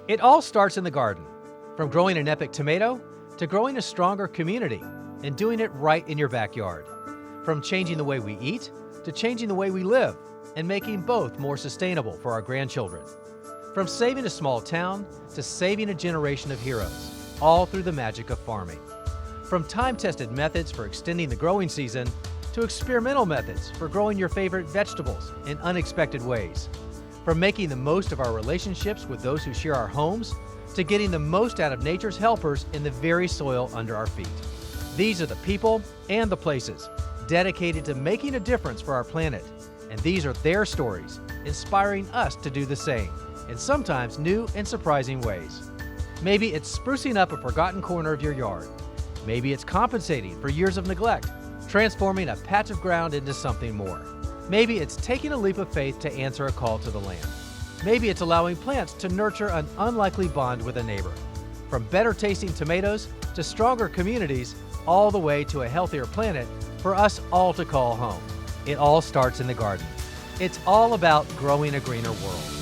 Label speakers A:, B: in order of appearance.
A: It all starts in the garden. From growing an epic tomato to growing a stronger community and doing it right in your backyard. From changing the way we eat to changing the way we live and making both more sustainable for our grandchildren. From saving a small town to saving a generation of heroes, all through the magic of farming. From time-tested methods for extending the growing season to experimental methods for growing your favorite vegetables in unexpected ways. From making the most of our relationships with those who share our homes to getting the most out of nature's helpers in the very soil under our feet. These are the people and the places dedicated to making a difference for our planet. And these are their stories, inspiring us to do the same, in sometimes new and surprising ways. Maybe it's sprucing up a forgotten corner of your yard. Maybe it's compensating for years of neglect, transforming a patch of ground into something more. Maybe it's taking a leap of faith to answer a call to the land. Maybe it's allowing plants to nurture an unlikely bond with a neighbor. From better tasting tomatoes to stronger communities, all the way to a healthier planet for us all to call home. It all starts in the garden. It's all about growing a greener world.